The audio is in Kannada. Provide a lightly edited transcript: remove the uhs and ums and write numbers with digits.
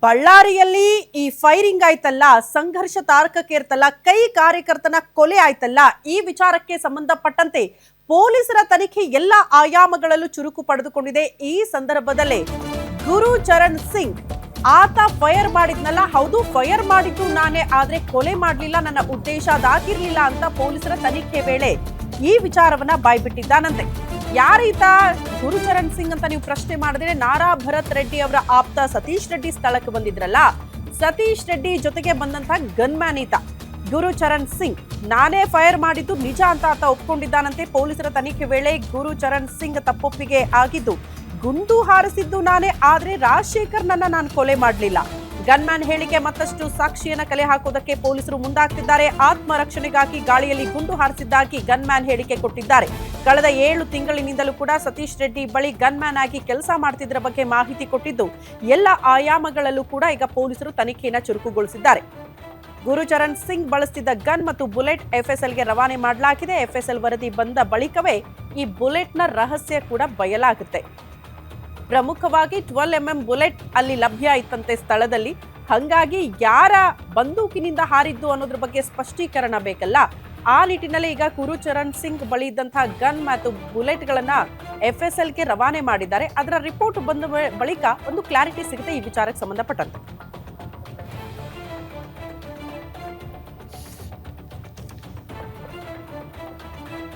ಬಳ್ಳಾರಿಯಲ್ಲಿ ಈ ಫೈರಿಂಗ್ ಆಯ್ತಲ್ಲ, ಸಂಘರ್ಷ ತಾರಕಕ್ಕೇರ್ತಲ್ಲ, ಕೈ ಕಾರ್ಯಕರ್ತನ ಕೊಲೆ ಆಯ್ತಲ್ಲ, ಈ ವಿಚಾರಕ್ಕೆ ಸಂಬಂಧಪಟ್ಟಂತೆ ಪೊಲೀಸರ ತನಿಖೆ ಎಲ್ಲ ಆಯಾಮಗಳಲ್ಲೂ ಚುರುಕು ಪಡೆದುಕೊಂಡಿದೆ. ಈ ಸಂದರ್ಭದಲ್ಲೇ ಗುರುಚರಣ್ ಸಿಂಗ್ ಆತ ಫೈರ್ ಮಾಡಿದ್ನಲ್ಲ, ಹೌದು ಫೈರ್ ಮಾಡಿದ್ದು ನಾನೇ, ಆದ್ರೆ ಕೊಲೆ ಮಾಡಲಿಲ್ಲ, ನನ್ನ ಉದ್ದೇಶ ಅದಾಗಿರ್ಲಿಲ್ಲ ಅಂತ ಪೊಲೀಸರ ತನಿಖೆ ವೇಳೆ ಈ ವಿಚಾರವನ್ನ ಬಾಯ್ಬಿಟ್ಟಿದ್ದಾನಂತೆ. ಯಾರೀತ ಗುರುಚರಣ್ ಸಿಂಗ್ ಅಂತ ನೀವು ಪ್ರಶ್ನೆ ಮಾಡಿದ್ರೆ, ನಾರಾ ಭರತ್ ರೆಡ್ಡಿ ಅವರ ಆಪ್ತ ಸತೀಶ್ ರೆಡ್ಡಿ ಸ್ಥಳಕ್ಕೆ ಬಂದಿದ್ರಲ್ಲ, ಸತೀಶ್ ರೆಡ್ಡಿ ಜೊತೆಗೆ ಬಂದಂತ ಗನ್ಮ್ಯಾನ್ ಈತ ಗುರುಚರಣ್ ಸಿಂಗ್. ನಾನೇ ಫೈರ್ ಮಾಡಿದ್ದು ನಿಜ ಅಂತ ಆತ ಒಪ್ಕೊಂಡಿದ್ದಾನಂತೆ. ಪೊಲೀಸರ ತನಿಖೆ ವೇಳೆ ಗುರುಚರಣ್ ಸಿಂಗ್ ತಪ್ಪೊಪ್ಪಿಗೆ ಆಗಿದ್ದು, ಗುಂಡು ಹಾರಿಸಿದ್ದು ನಾನೇ, ಆದ್ರೆ ರಾಜಶೇಖರ್ ನಾನು ಕೊಲೆ ಮಾಡಲಿಲ್ಲ. ಗನ್ಮ್ಯಾನ್ ಹೇಳಿಕೆ ಮತ್ತಷ್ಟು ಸಾಕ್ಷಿಯನ್ನ ಕಲೆ ಹಾಕೋದಕ್ಕೆ ಪೊಲೀಸರು ಮುಂದಾಗ್ತಿದ್ದಾರೆ. ಆತ್ಮರಕ್ಷಣೆಗಾಗಿ ಗಾಳಿಯಲ್ಲಿ ಗುಂಡು ಹಾರಿಸಿದ್ದಾಗಿ ಗನ್ಮ್ಯಾನ್ ಹೇಳಿಕೆ ಕೊಟ್ಟಿದ್ದಾರೆ. ಕಳೆದ 7 ತಿಂಗಳಿನಿಂದಲೂ ಕೂಡ ಸತೀಶ್ ರೆಡ್ಡಿ ಬಳಿ ಗನ್ಮ್ಯಾನ್ ಆಗಿ ಕೆಲಸ ಮಾಡ್ತಿದ್ರ ಬಗ್ಗೆ ಮಾಹಿತಿ ಕೊಟ್ಟಿದ್ದು, ಎಲ್ಲ ಆಯಾಮಗಳಲ್ಲೂ ಕೂಡ ಈಗ ಪೊಲೀಸರು ತನಿಖೆಯನ್ನ ಚುರುಕುಗೊಳಿಸಿದ್ದಾರೆ. ಗುರುಚರಣ್ ಸಿಂಗ್ ಬಳಸ್ತಿದ್ದ ಗನ್ ಮತ್ತು ಬುಲೆಟ್ ಎಫ್ಎಸ್ಎಲ್ಗೆ ರವಾನೆ ಮಾಡಲಾಗಿದೆ. ಎಫ್ಎಸ್ಎಲ್ ವರದಿ ಬಂದ ಬಳಿಕವೇ ಈ ಬುಲೆಟ್ನ ರಹಸ್ಯ ಕೂಡ ಬಯಲಾಗುತ್ತೆ. ಪ್ರಮುಖವಾಗಿ 12mm ಬುಲೆಟ್ ಅಲ್ಲಿ ಲಭ್ಯ ಇತ್ತಂತೆ ಸ್ಥಳದಲ್ಲಿ. ಹಂಗಾಗಿ ಯಾರ ಬಂದೂಕಿನಿಂದ ಹಾರಿದ್ದು ಅನ್ನೋದ್ರ ಬಗ್ಗೆ ಸ್ಪಷ್ಟೀಕರಣ ಬೇಕಲ್ಲ. ಆ ನಿಟ್ಟಿನಲ್ಲಿ ಈಗ ಗುರುಚರಣ್ ಸಿಂಗ್ ಬಳಿ ಇದ್ದಂತಹ ಗನ್ ಮತ್ತು ಬುಲೆಟ್ಗಳನ್ನ ಎಫ್ಎಸ್ಎಲ್ಗೆ ರವಾನೆ ಮಾಡಿದ್ದಾರೆ. ಅದರ ರಿಪೋರ್ಟ್ ಬಂದ ಬಳಿಕ ಒಂದು ಕ್ಲಾರಿಟಿ ಸಿಗುತ್ತೆ ಈ ವಿಚಾರಕ್ಕೆ ಸಂಬಂಧಪಟ್ಟಂತೆ.